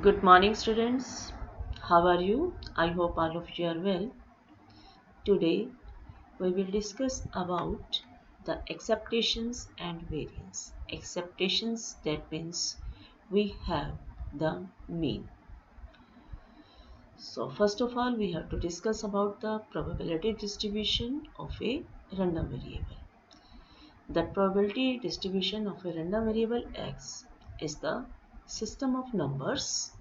Good morning, students. How are you? I hope all of you are well. Today, we will discuss about the acceptations and variance. Acceptations, that means we have the mean. So, first of all, we have to discuss about the probability distribution of a random variable. The probability distribution of a random variable x is the system of numbers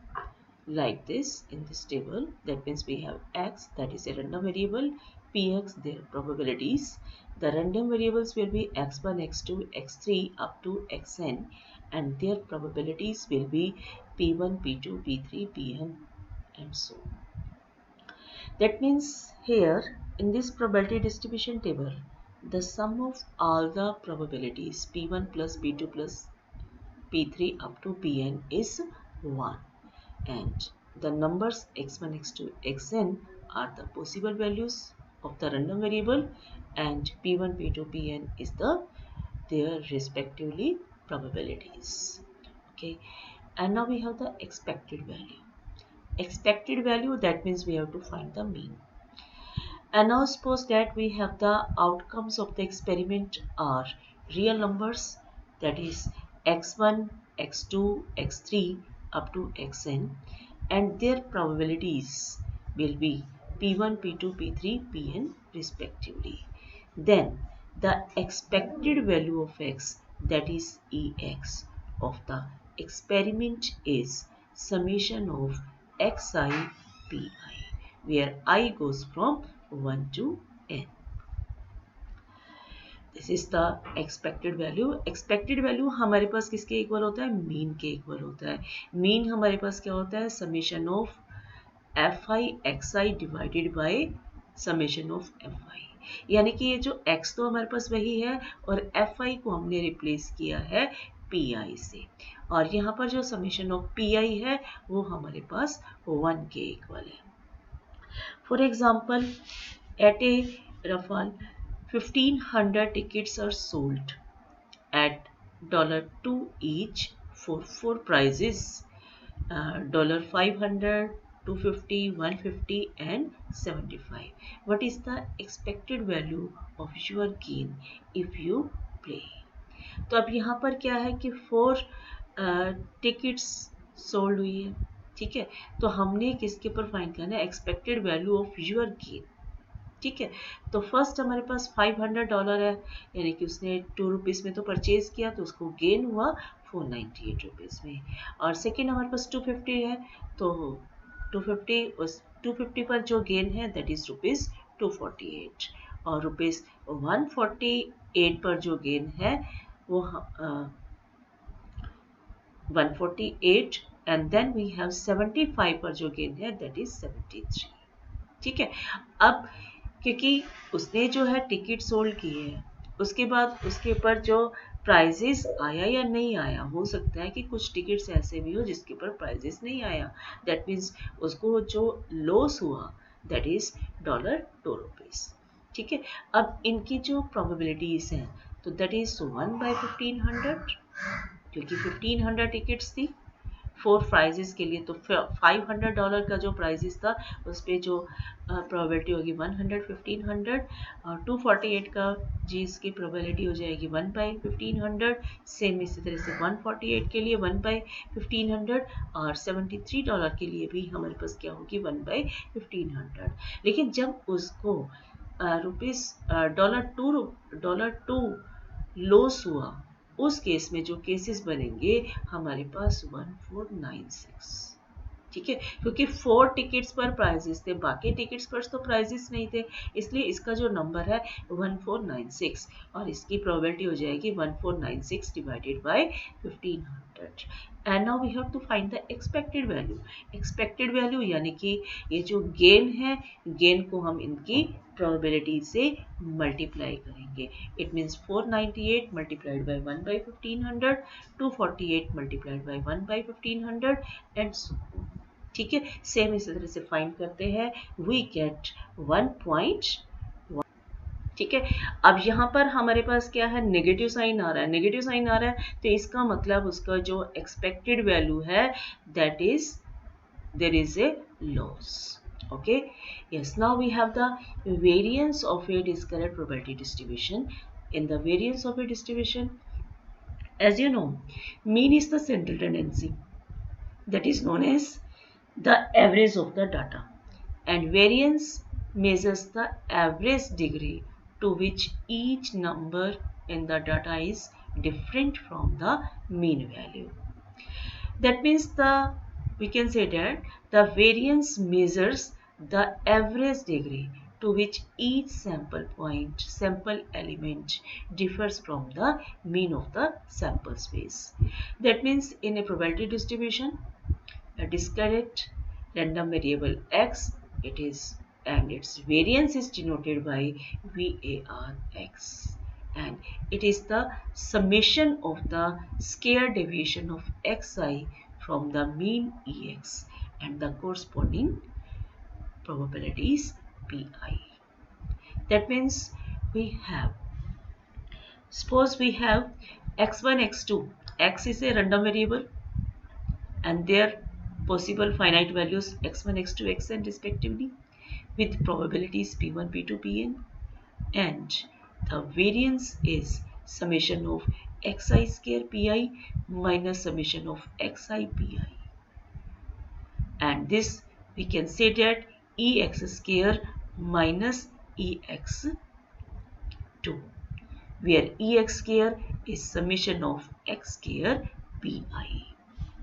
like this in this table. That means we have x, that is a random variable, px, their probabilities. The random variables will be x1, x2, x3 up to xn, and their probabilities will be p1, p2, p3, pn, and so on. That means here in this probability distribution table, the sum of all the probabilities p1 plus p2 plus p3 up to pn is 1, and the numbers x1, x2, xn are the possible values of the random variable, and p1, p2, pn is their respectively probabilities. Okay, and now we have the expected value. Expected value, that means we have to find the mean. And now suppose that we have the outcomes of the experiment are real numbers, that is x1, x2, x3 up to xn, and their probabilities will be p1, p2, p3, pn respectively. Then the expected value of x, that is ex, of the experiment is summation of xi pi, where I goes from 1 to n. This is the expected value. Expected value हमारे पास किसके equal होता है? Mean के equal होता है. Mean हमारे पास क्या होता है? Summation of F I x I divided by summation of F I. यानी कि ये जो x तो हमारे पास वही है और एफ आई को हमने रिप्लेस किया है पी आई से, और यहाँ पर जो समेशन ऑफ पी आई है वो हमारे पास 1 के इक्वल है. For example, at a raffle 1500 tickets are sold at $2 each for 4 prizes, $500, $250, $150 and $75. What is the expected value of your gain if you play? तो अब यहाँ पर क्या है कि 4 टिकट्स सोल्ड हुई है. ठीक है, तो हमने किसके ऊपर फाइंड करना है? Expected value of your gain. ठीक है, तो फर्स्ट हमारे पास $500 है, यानी कि उसने 2 रुपीज़ में तो परचेज किया, तो उसको गेन हुआ 498 रुपीज़ में. और सेकेंड हमारे पास 250 है, तो 250 उस 250 पर जो गेन है दैट इज रुपीज़ 248, और रुपीज़ 148 पर जो गेन है वो 148, एंड देन वी हैव 75 पर जो गेन है दैट इज 73. ठीक है, अब क्योंकि उसने जो है टिकट सोल्ड की है, उसके बाद उसके ऊपर जो प्राइजेस आया या नहीं आया, हो सकता है कि कुछ टिकट्स ऐसे भी हो जिसके ऊपर प्राइजेस नहीं आया, दैट मीन्स उसको जो लॉस हुआ दैट इज $2. ठीक है, अब इनकी जो प्रोबेबिलिटीज हैं तो दैट इज 1/1500, क्योंकि 1500 टिकट्स थी 4 प्राइजेस के लिए, तो $500 का जो प्राइजेस था उस पर जो प्रोबेबिलिटी होगी 100, 1500, और 248 का जी इसकी प्रोबेबिलिटी हो जाएगी 1/1500. सेम इसी तरह से 148 के लिए 1/1500, और $73 के लिए भी हमारे पास क्या होगी 1/1500. लेकिन जब उसको $2 लॉस हुआ, उस केस में जो केसेस बनेंगे हमारे पास 1496. ठीक है, क्योंकि 4 टिकट्स पर प्राइजेस थे, बाकी टिकट्स पर तो प्राइजेस नहीं थे, इसलिए इसका जो नंबर है 1496, और इसकी प्रोबेबिलिटी हो जाएगी 1496 divided by 1500. And now we have to find the expected value. Expected value यानी कि ये जो गेन है, गेन को हम इनकी प्रोबेबिलिटी से मल्टीप्लाई करेंगे. It means 498 multiplied by 1/1500, 248 multiplied by 1/1500 and so. ठीक है, सेम इसी तरह से फाइंड करते हैं. We get 1.1. ठीक है, अब यहाँ पर हमारे पास क्या है? नेगेटिव साइन आ रहा है. नेगेटिव साइन आ रहा है तो इसका मतलब उसका जो एक्सपेक्टेड वैल्यू है that is there is a loss. Okay, yes, now we have the variance of a discrete probability distribution. In the variance of a distribution, as you know, mean is the central tendency, that is known as the average of the data, and variance measures the average degree to which each number in the data is different from the mean value. That means we can say that the variance measures the average degree to which each sample element differs from the mean of the sample space. That means in a probability distribution, a discrete random variable x, it is, and its variance is denoted by VARX, and it is the summation of the square deviation of xi from the mean Ex and the corresponding probabilities Pi. That means we have, suppose we have x1, x2. X is a random variable and their possible finite values x1, x2, xn respectively, with probabilities p1, p2, pn, and the variance is summation of xi square pi minus summation of xi pi, and this we can say that ex square minus ex2, where ex square is summation of x square pi.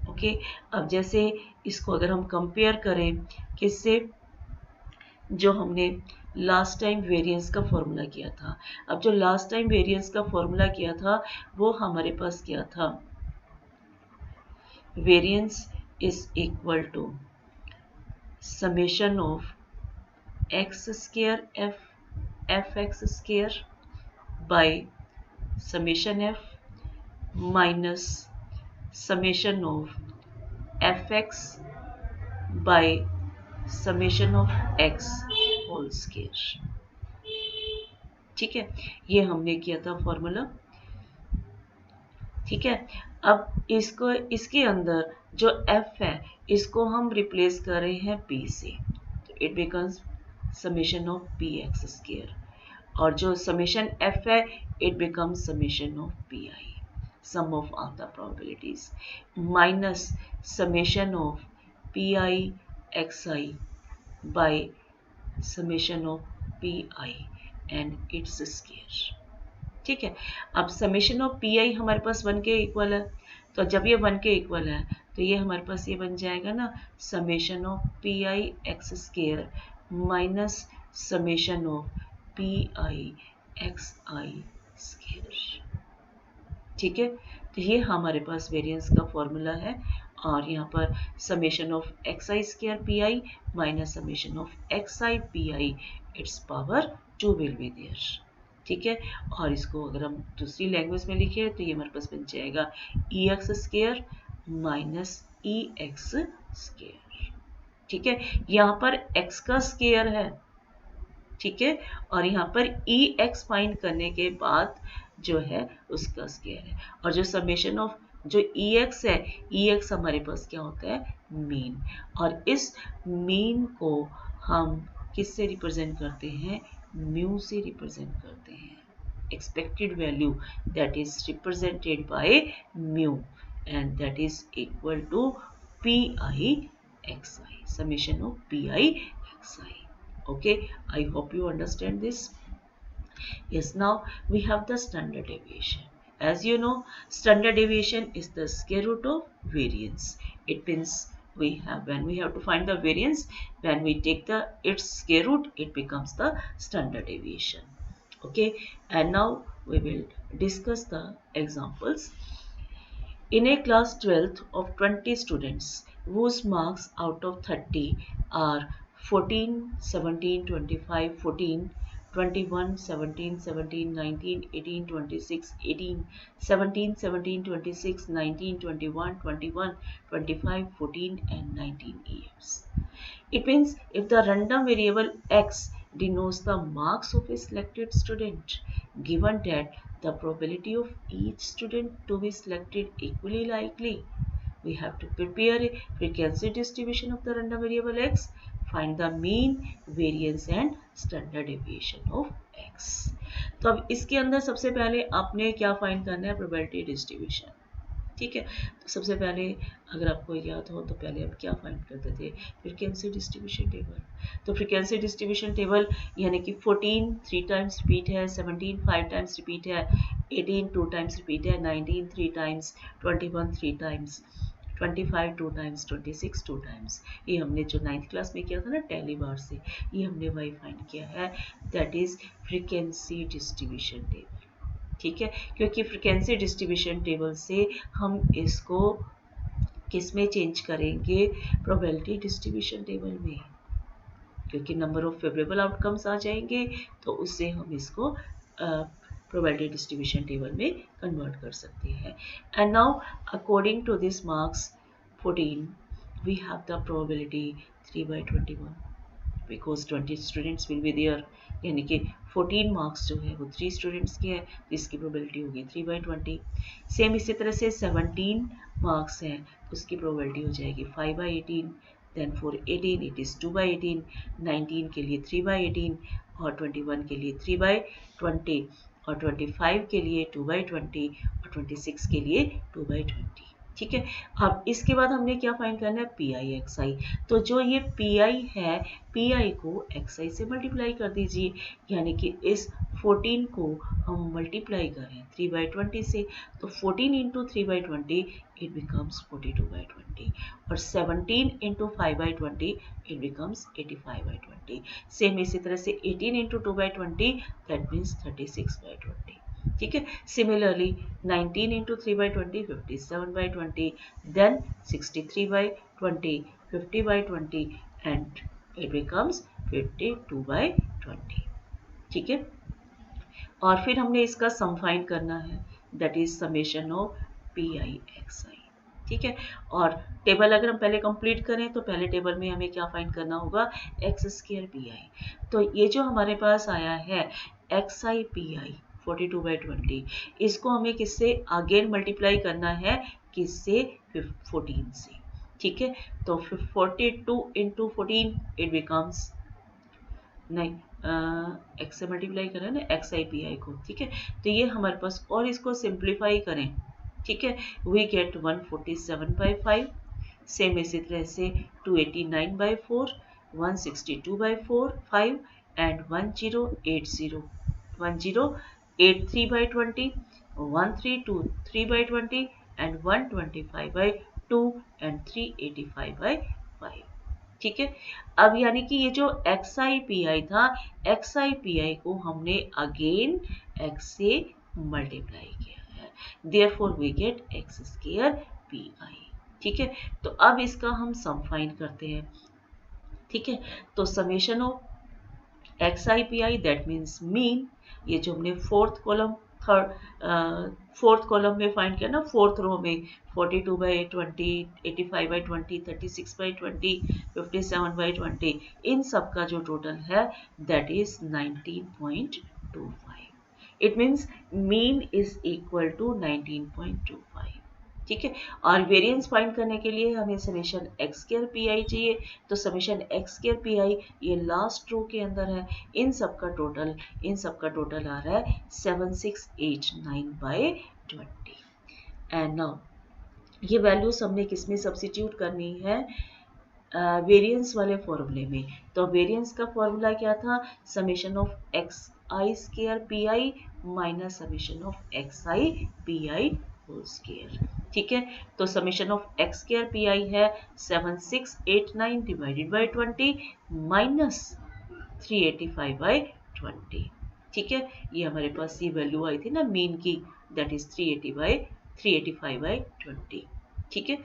Okay, अब जैसे इसको अगर हम compare करें किससे, जो हमने last time variance का फॉर्मूला किया था। अब जो लास्ट टाइम वेरिएंस का फॉर्मूला किया था वो हमारे पास क्या था, variance is equal to summation of x square f x square by summation f minus summation of f x by summation of x whole square. ठीक है, ये हमने किया था फॉर्मूला। ठीक है, अब इसको इसके अंदर जो f है इसको हम रिप्लेस कर रहे हैं p से, तो it becomes summation of p x square, और जो समेशन f है it becomes summation of p i, sum of all the probabilities, minus summation of p i x i by summation of p i and its square. ठीक है, अब summation of p आई हमारे पास 1 के equal है, तो जब ये 1 के इक्वल है तो ये हमारे पास ये बन जाएगा ना summation of p i x square minus summation of p i x i square. ठीक है, तो ये हमारे पास वेरिएंस का फॉर्मूला है, और यहाँ पर summation of x i square p i minus summation of x i p i its power 2 will be there. ठीक है, और इसको अगर हम दूसरी लैंग्वेज में लिखें तो ये हमारे पास बन जाएगा ई एक्स स्क्वायर माइनस ई एक्स स्क्वायर। ठीक है, यहाँ पर x का स्क्वायर है, ठीक है, और यहाँ पर ई एक्स फाइंड करने के बाद जो है उसका स्क्वायर है, और जो समेशन ऑफ जो ई एक्स है, ई एक्स हमारे पास क्या होता है, मीन, और इस मीन को हम किससे रिप्रेजेंट करते हैं, म्यू से रिप्रेजेंट करते हैं, expected value that is represented by mu, and that is equal to p i x i, summation of pi xi. Okay, I hope you understand this. Yes, now we have the standard deviation. As you know, standard deviation is the square root of variance. It means we have, when we have to find the variance, when we take the its square root, it becomes the standard deviation. Okay, and now we will discuss the examples. In a class 12th of 20 students whose marks out of 30 are 14, 17, 25, 14, 21, 17, 17, 19, 18, 26, 18, 17, 17, 26, 19, 21, 21, 25, 14 and 19 years. It means if the random variable x denotes the marks of a selected student, given that the probability of each student to be selected equally likely, we have to prepare a frequency distribution of the random variable x, find the mean, variance and standard deviation of x. तो अब इसके अंदर सबसे पहले आपने क्या find करना है, प्रोबेबिलिटी डिस्ट्रीब्यूशन, ठीक है। तो सबसे पहले अगर आपको याद हो तो पहले हम क्या फाइंड करते थे, फ्रीक्वेंसी डिस्ट्रीब्यूशन टेबल। तो फ्रीक्वेंसी डिस्ट्रीब्यूशन टेबल यानी कि 14 3 टाइम्स रिपीट है, 17 5 टाइम्स रिपीट है, 18 2 टाइम्स रिपीट है, 19 3 टाइम्स, 21 3 टाइम्स, 25 2 टाइम्स, 26 2 टाइम्स। ये हमने जो 9th क्लास में किया था ना टैली बार से, ये हमने वही फाइंड किया है, that is frequency distribution table, ठीक है। क्योंकि फ्रीक्वेंसी डिस्ट्रीब्यूशन टेबल से हम इसको किस में चेंज करेंगे, प्रोबेबिलिटी डिस्ट्रीब्यूशन टेबल में, क्योंकि नंबर ऑफ फेवरेबल आउटकम्स आ जाएंगे तो उससे हम इसको प्रोबेबिलिटी डिस्ट्रीब्यूशन टेबल में कन्वर्ट कर सकते हैं। And now according to this marks 14 we have the probability 3/21 because 20 students will be there, यानी कि 14 मार्क्स जो है वो 3 स्टूडेंट्स के हैं, इसकी प्रोबेबिलिटी होगी 3/20। सेम इसी तरह से 17 मार्क्स हैं, उसकी प्रोबेबिलिटी हो जाएगी 5/18, देन फॉर 18 इट इज़ 2/18, 19 के लिए 3/18 और 21 के लिए 3/20 और 25 के लिए 2/20 और 26 के लिए 2/20, ठीक है। अब इसके बाद हमने क्या फाइंड करना है, पी आई एक्स आई। तो जो ये पी आई है, पी आई को एक्स आई से मल्टीप्लाई कर दीजिए, यानी कि इस 14 को हम मल्टीप्लाई करें 3/20 से, तो 14 इंटू 3/20 इट बिकम्स 42/20 और 17 इंटू 5/20 इट बिकम्स 85/20। सेम इसी तरह से 18 इंटू 2/20 दैट मीन्स 36/20, ठीक है। Similarly 19 into 3/20 57/20, then 63/20, 50/20 and it becomes 52/20, ठीक है। और फिर हमने इसका सम फाइंड करना है, that is summation of p i x i, ठीक है। और टेबल अगर हम पहले कंप्लीट करें तो पहले टेबल में हमें क्या फाइंड करना होगा, एक्स स्क्वायर पी आई। तो ये जो हमारे पास आया है एक्स आई पी आई 42/20, इसको हमें किससे अगेन मल्टीप्लाई करना है, किससे, 14 से, ठीक है। तो 42 इंटू 14 इट बिकम्स, नहीं एक्स से मल्टीप्लाई करें ना एक्स आई पी आई को, ठीक है। तो ये हमारे पास, और इसको सिंप्लीफाई करें, ठीक है, वी गेट 147/5, सेम इसी तरह से 289/4, 162/5 एंड 1083/20, 1323/20 एंड 125/2 एंड 385/5, ठीक है। अब यानी कि ये जो एक्स आई पी आई था, एक्स आई पी आई को हमने अगेन एक्स से मल्टीप्लाई किया है, therefore we get x square p i, ठीक है। तो अब इसका हम सम फाइंड करते हैं, ठीक है। तो summation of x i p I that means mean, ये जो हमने फोर्थ कॉलम में फाइंड किया ना, फोर्थ रो में 42/20, 85/20, 36/20, 57/20, इन सब का जो टोटल है that is 19.25, it means mean is equal to 19.25, ठीक है। और वेरिएंस फाइंड करने के लिए हमें समेशन एक्स स्क्वायर पी आई चाहिए, तो समेशन एक्स स्क्वायर पी आई ये लास्ट रो के अंदर है, इन सब का टोटल आ रहा है 7689/20। एंड नाउ ये वैल्यूज हमने किस में सब्स्टिट्यूट करनी है, वेरिएंस वाले फॉर्मूले में। तो वेरिएंस का फॉर्मूला क्या था, summation of x i square p i minus summation of x i p i whole square, ठीक है। तो summation of x square p i है 7689 डिवाइडेड बाई 20 माइनस 385/20, ठीक है। ये हमारे पास ये वैल्यू आई थी ना मीन की, दैट इज 385/20, ठीक है।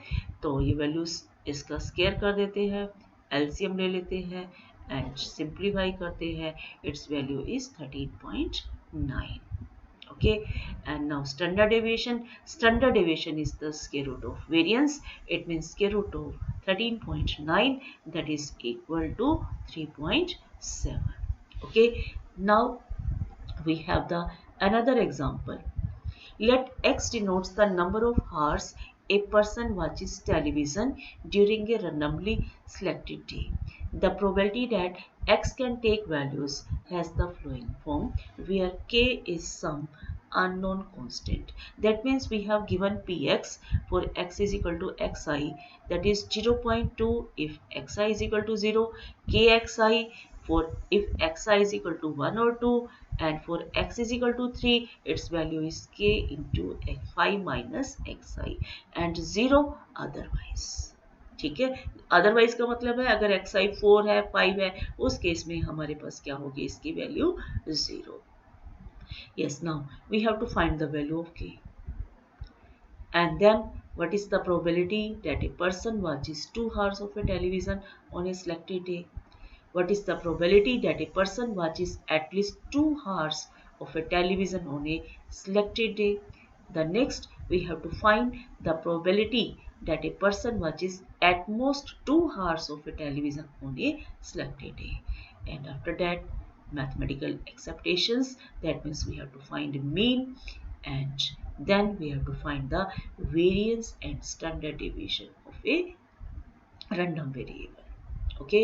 तो ये वैल्यूज इसका स्क्वायर कर देते हैं, एलसीएम ले लेते हैं एंड सिंप्लीफाई करते हैं, it's value is 13.9, okay. And now standard deviation is the square root of variance, it means square root of 13.9 that is equal to 3.7, okay. Now we have the another example. Let x denotes the number of hours a person watches television during a randomly selected day. The probability that x can take values has the following form, where k is some unknown constant. That means we have given px for x is equal to xi, that is 0.2 if xi is equal to 0, kxi for if xi is equal to 1 or 2, and for x is equal to 3 its value is k into phi minus xi and 0 otherwise. ठीक है, otherwise का मतलब है अगर xi 4 है 5 है उस case में हमारे पास क्या होगी, इसकी value 0. Yes, now we have to find the value of k. And then what is the probability that a person watches 2 hours of a television on a selected day? What is the probability that a person watches at least 2 hours of a television on a selected day? The next we have to find the probability that a person watches at most 2 hours of a television on a selected day. And after that, mathematical acceptations, that means we have to find mean, and then we have to find the variance and standard deviation of a random variable. Okay,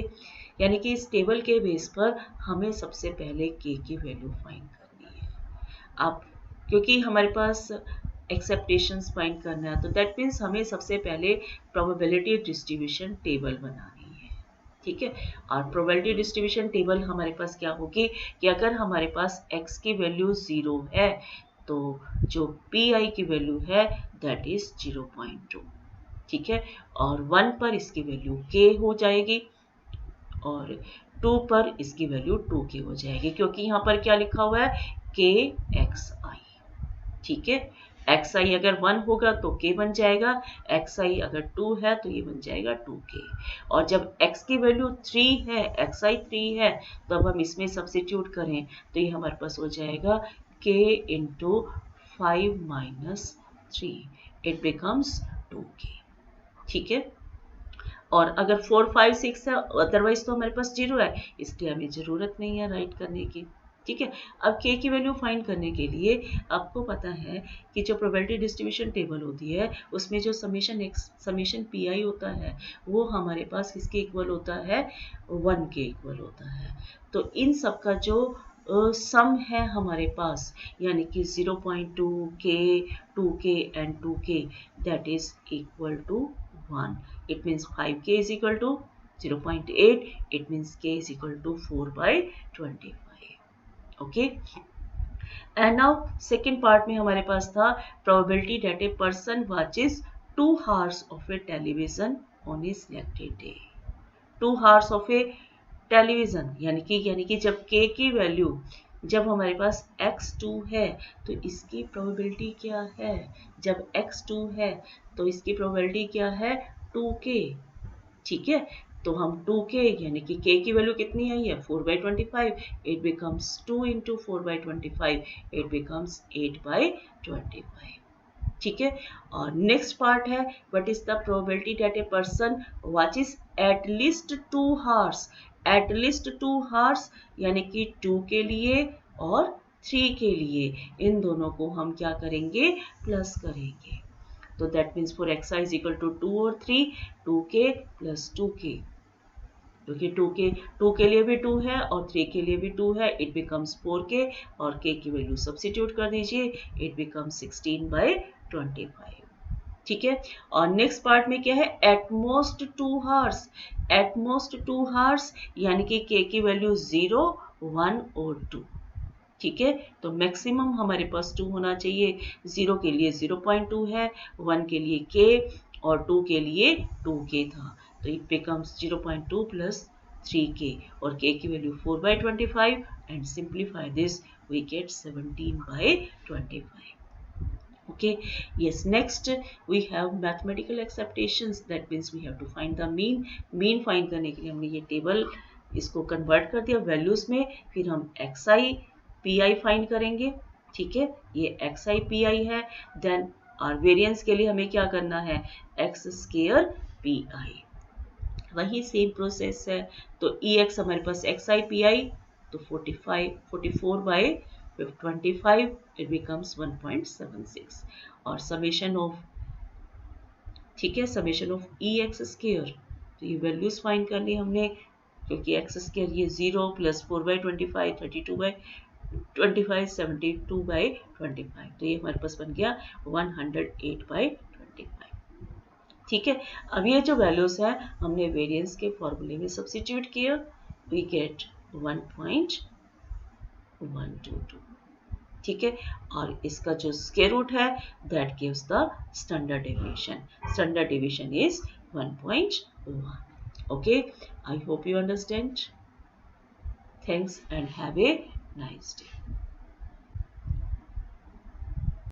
यानी कि इस table के base पर हमें सबसे पहले k की value find करनी है. अब क्योंकि हमारे पास एक्सेप्टेशंस फाइंड करना है तो दैट मीन्स हमें सबसे पहले प्रोबेबिलिटी डिस्ट्रीब्यूशन टेबल बनानी है. ठीक है, और प्रोबेबिलिटी डिस्ट्रीब्यूशन टेबल हमारे पास क्या होगी कि अगर हमारे पास x की वैल्यू 0 है तो जो pi की वैल्यू है दैट इज 0.2. ठीक है, और 1 पर इसकी वैल्यू k हो जाएगी और 2 पर इसकी वैल्यू 2k हो जाएगी, क्योंकि यहाँ पर क्या लिखा हुआ है kxi. ठीक है, xi अगर 1 होगा तो k बन जाएगा, xi अगर 2 है तो ये बन जाएगा 2k. और जब x की वैल्यू 3 है, xi 3 है, तो अब हम इसमें सब्स्टिट्यूट करें तो ये हमारे पास हो जाएगा k into 5 minus 3, it becomes 2k. ठीक है, और अगर 4 5 6 है अदरवाइज तो हमारे पास 0 है, इसलिए हमें ज़रूरत नहीं है राइट करने की. ठीक है, अब k की वैल्यू फाइंड करने के लिए आपको पता है कि जो प्रोबेबिलिटी डिस्ट्रीब्यूशन टेबल होती है उसमें जो समेशन pi होता है वो हमारे पास किसके इक्वल होता है, 1 के इक्वल होता है. तो इन सब का जो सम है हमारे पास, यानी कि 0.2 k 2k and 2k that is equal to 1. It means 5k is equal to 0.8. It means k is equal to 4 by 25. Okay. And now second part में हमारे पास था probability that a person watches 2 hours of a television on a selected day. 2 hours of a television यानी कि जब k की value जब हमारे पास x2 है तो इसकी प्रोबेबिलिटी क्या है, जब x2 है तो इसकी प्रोबेबिलिटी क्या है 2k. ठीक है, तो हम 2k यानी कि k की वैल्यू कितनी आई है 4 by 25, it becomes 2 into 4 by 25, it becomes 8 by 25. ठीक है, और नेक्स्ट पार्ट है what is the probability that a person watches at least 2 hours. At least 2 hours यानी कि 2 के लिए और 3 के लिए, इन दोनों को हम क्या करेंगे प्लस करेंगे. तो that means for xi is equal to 2 और 3, 2k प्लस 2k, क्योंकि 2 के लिए भी 2 है और 3 के लिए भी 2 है, इट बिकम्स 4k और k की वैल्यू सब्स्टिट्यूट कर दीजिए, इट बिकम्स 16 by 25. ठीक है, और नेक्स्ट पार्ट में क्या है at most 2 hours. At most 2 hours यानी कि k की वैल्यू 0 1 और 2. ठीक है, तो मैक्सिमम हमारे पास 2 होना चाहिए. 0 के लिए 0.2 है, 1 के लिए k और 2 के लिए 2k था, तो इट बिकम्स 0.2 प्लस 3k और k की value 4 by 25 and simplify this we get 17 by 25. Okay, yes, next we have mathematical acceptations, that means we have to find the mean find करने के लिए हमने ये टेबल इसको कन्वर्ट कर दिया वैल्यूज में, फिर हम xi pi फाइंड करेंगे. ठीक है, ये xi pi है, देन और वेरिएंस के लिए हमें क्या करना है x स्क्वायर pi. वही सेम प्रोसेस है, तो ex हमारे पास xi pi तो 44 by 25 it becomes 1.76 और summation of ठीक है, summation of E x square, तो ये वैल्यूज फाइंड कर ली हमने, क्योंकि एक्स स्क्वायर ये 0 प्लस 4/25 32/25 72/25, तो ये हमारे पास बन गया 108/25। ठीक है, अब ये जो वैल्यूज है हमने वेरिएंस के फॉर्मूले में सब्स्टिट्यूट किया, वी गेट 1.122। ठीक है, और इसका जो स्क्वायर रूट है that gives the standard deviation. Standard deviation is 1.1। Okay, I hope you understand. Thanks and have a nice day.